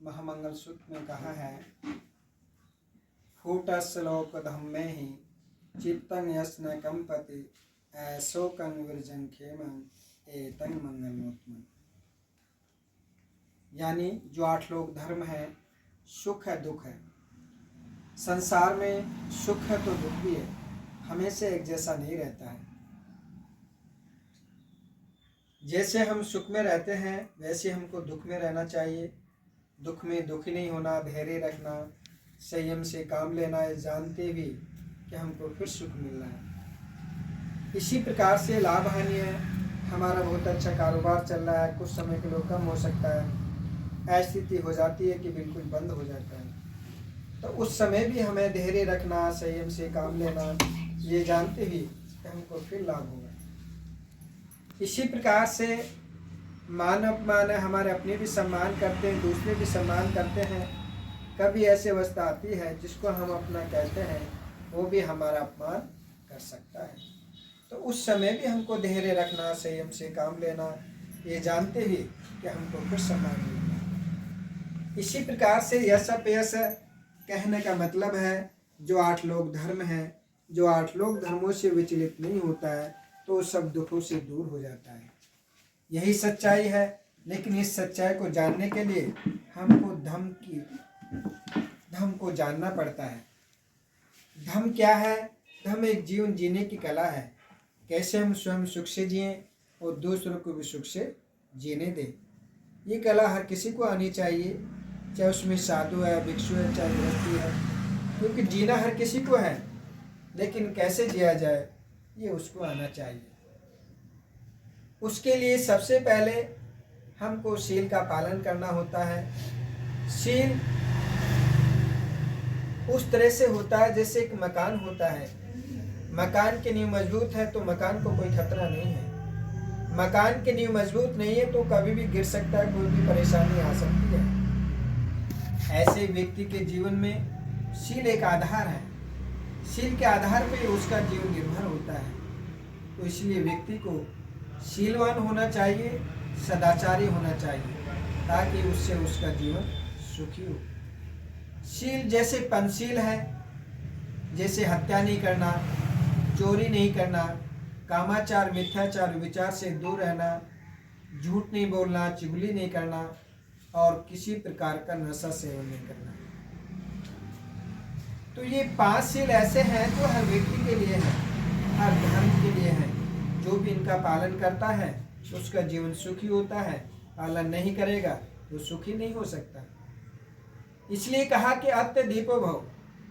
महामंगल सूत्र में कहा है, फूट श्लोक धम्मे ही चित्तं यस्न कंपति ऐशोकं विरजं खेमं एतं मंगलमोत्तमम्। यानी जो 8 लोक धर्म है, सुख है दुख है, संसार में सुख है तो दुख भी है, हमेशा एक जैसा नहीं रहता है। जैसे हम सुख में रहते हैं वैसे हमको दुख में रहना चाहिए। दुख में दुखी नहीं होना, धैर्य रखना, संयम से काम लेना है, जानते भी कि हमको फिर सुख मिलना है। इसी प्रकार से लाभ हानि है। हमारा बहुत अच्छा कारोबार चल रहा है, कुछ समय के लिए कम हो सकता है, ऐसी स्थिति हो जाती है कि बिल्कुल बंद हो जाता है, तो उस समय भी हमें धैर्य रखना, संयम से काम लेना, ये जानते ही कि हमको फिर लाभ होगा। इसी प्रकार से मान अपमान है, हमारे अपने भी सम्मान करते हैं, दूसरे भी सम्मान करते हैं। कभी ऐसी अवस्था आती है जिसको हम अपना कहते हैं वो भी हमारा अपमान कर सकता है, तो उस समय भी हमको धैर्य रखना, संयम से काम लेना, ये जानते ही कि हमको फिर सम्मान मिलेगा। इसी प्रकार से यश अपयश कहने का मतलब है जो 8 लोक धर्म है, जो 8 लोक धर्मों से विचलित नहीं होता है तो सब दुखों से दूर हो जाता है। यही सच्चाई है। लेकिन इस सच्चाई को जानने के लिए हमको धम्म को जानना पड़ता है। धम्म क्या है? धम्म एक जीवन जीने की कला है। कैसे हम स्वयं सुख से जिएं और दूसरों को भी सुख से जीने दें, ये कला हर किसी को आनी चाहिए, चाहे उसमें साधु है, भिक्षु है, चाहे गृहस्थी है, क्योंकि जीना हर किसी को है, लेकिन कैसे जिया जाए ये उसको आना चाहिए। उसके लिए सबसे पहले हमको शील का पालन करना होता है। शील उस तरह से होता है जैसे एक मकान होता है। मकान की नींव मजबूत है तो मकान को कोई खतरा नहीं है। मकान की नींव मजबूत नहीं है तो कभी भी गिर सकता है, कोई भी परेशानी आ सकती है। ऐसे व्यक्ति के जीवन में शील एक आधार है। शील के आधार पर उसका जीवन निर्भर होता है। तो इसलिए व्यक्ति को शीलवान होना चाहिए, सदाचारी होना चाहिए, ताकि उससे उसका जीवन सुखी हो। शील जैसे पंचशील है, जैसे हत्या नहीं करना, चोरी नहीं करना, कामाचार मिथ्याचार विचार से दूर रहना, झूठ नहीं बोलना, चुगली नहीं करना और किसी प्रकार का नशा सेवन नहीं करना। तो ये 5 शील ऐसे हैं जो हर व्यक्ति के लिए है, हर धर्म के लिए है। जो भी इनका पालन करता है उसका जीवन सुखी होता है, पालन नहीं करेगा तो सुखी नहीं हो सकता। इसलिए कहा कि अत्य दीपो भव,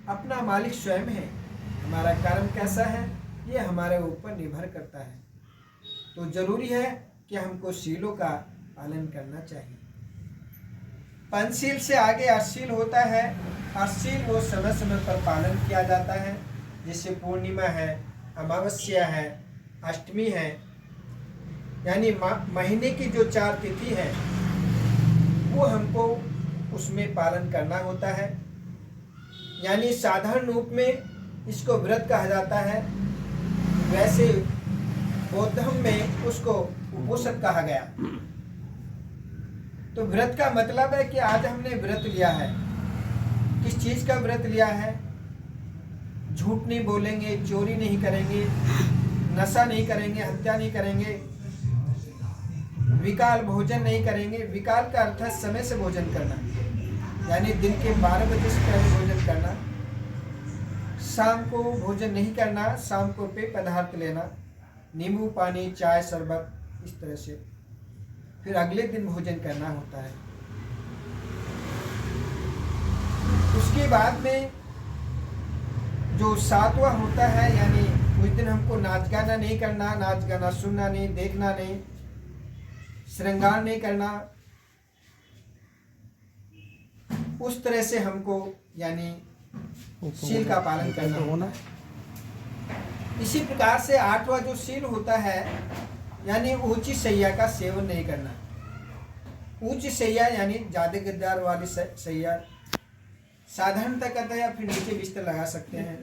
अपना मालिक स्वयं है। हमारा कर्म कैसा है ये हमारे ऊपर निर्भर करता है। तो जरूरी है कि हमको शीलों का पालन करना चाहिए। पंचशील से आगे 8 शील होता है। 8 शील वो समय समय पर पालन किया जाता है, जैसे पूर्णिमा है, अमावस्या है, अष्टमी है, यानी महीने की जो 4 तिथि है वो हमको उसमें पालन करना होता है। यानी साधारण रूप में इसको व्रत कहा जाता है, वैसे बौद्धम में उसको उपोषण कहा गया। तो व्रत का मतलब है कि आज हमने व्रत लिया है। किस चीज का व्रत लिया है? झूठ नहीं बोलेंगे, चोरी नहीं करेंगे, नशा नहीं करेंगे, हत्या नहीं करेंगे, विकाल भोजन नहीं करेंगे। विकाल का अर्थ है समय से भोजन करना, यानी दिन के 12 बजे से पहले भोजन करना, शाम को भोजन नहीं करना, शाम को पेय पदार्थ लेना, नींबू पानी, चाय, शरबत, इस तरह से फिर अगले दिन भोजन करना होता है। उसके बाद में जो 7वां होता है, यानी उस दिन हमको नाच गाना नहीं करना, नाच गाना सुनना नहीं, देखना नहीं, श्रृंगार नहीं करना। उस तरह से हमको यानी शील का पालन करना होना। इसी प्रकार से 8वां जो शील होता है, यानी ऊंची शैया का सेवन नहीं करना। ऊंची शैया यानी ज्यादा गद्दार वाली शैया, साधारणतः कहते हैं या फिर नीचे बिस्तर लगा सकते हैं,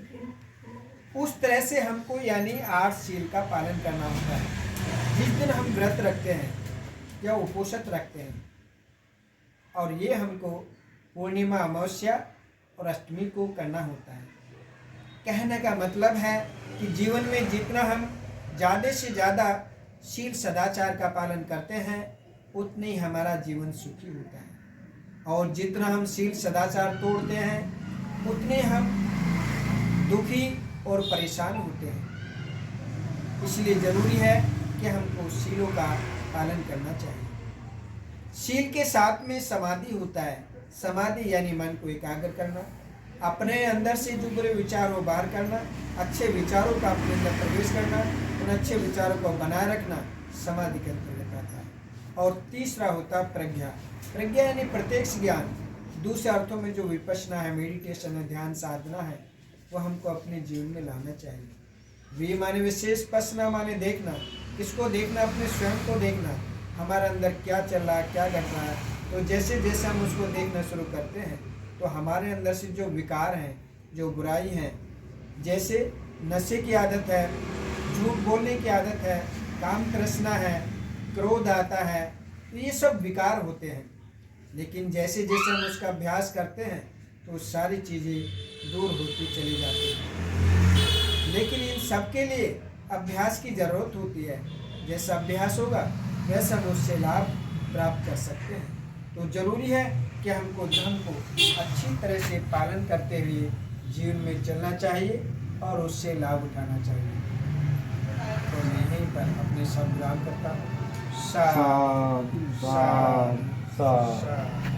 उस तरह से हमको यानी 8 शील का पालन करना होता है। जिस दिन हम व्रत रखते हैं या उपोषण रखते हैं, और ये हमको पूर्णिमा, अमावस्या और अष्टमी को करना होता है। कहने का मतलब है कि जीवन में जितना हम ज़्यादा से ज़्यादा शील सदाचार का पालन करते हैं उतने ही हमारा जीवन सुखी होता है, और जितना हम शील सदाचार तोड़ते हैं उतने हम दुखी और परेशान होते हैं। इसलिए ज़रूरी है कि हमको शीलों का पालन करना चाहिए। शील के साथ में समाधि होता है। समाधि यानी मन को एकाग्र करना, अपने अंदर से जो बुरे विचार हो बाहर करना, अच्छे विचारों का अपने अंदर प्रवेश करना, उन अच्छे विचारों को बनाए रखना समाधि के अंतर्गत आता है। और तीसरा होता है प्रज्ञा। प्रज्ञा यानी प्रत्यक्ष ज्ञान। दूसरे अर्थों में जो विपश्यना है, मेडिटेशन है, ध्यान साधना है, वो हमको अपने जीवन में लाना चाहिए। वी माने विशेष, पश्यना माने देखना। किसको देखना? अपने स्वयं को देखना, हमारे अंदर क्या चल रहा है, क्या घट रहा है। तो जैसे जैसे हम उसको देखना शुरू करते हैं तो हमारे अंदर से जो विकार हैं, जो बुराई हैं, जैसे नशे की आदत है, झूठ बोलने की आदत है, काम तृष्णा है, क्रोध आता है, तो ये सब विकार होते हैं। लेकिन जैसे जैसे हम उसका अभ्यास करते हैं तो सारी चीज़ें दूर होती चली जाती हैं। लेकिन इन सब के लिए अभ्यास की ज़रूरत होती है। जैसा अभ्यास होगा वैसा हम उससे लाभ प्राप्त कर सकते हैं। तो ज़रूरी है कि हमको धर्म को अच्छी तरह से पालन करते हुए जीवन में चलना चाहिए और उससे लाभ उठाना चाहिए। तो मैं यहीं पर अपने शब्द विराम करता हूँ। साधु साधु साधु।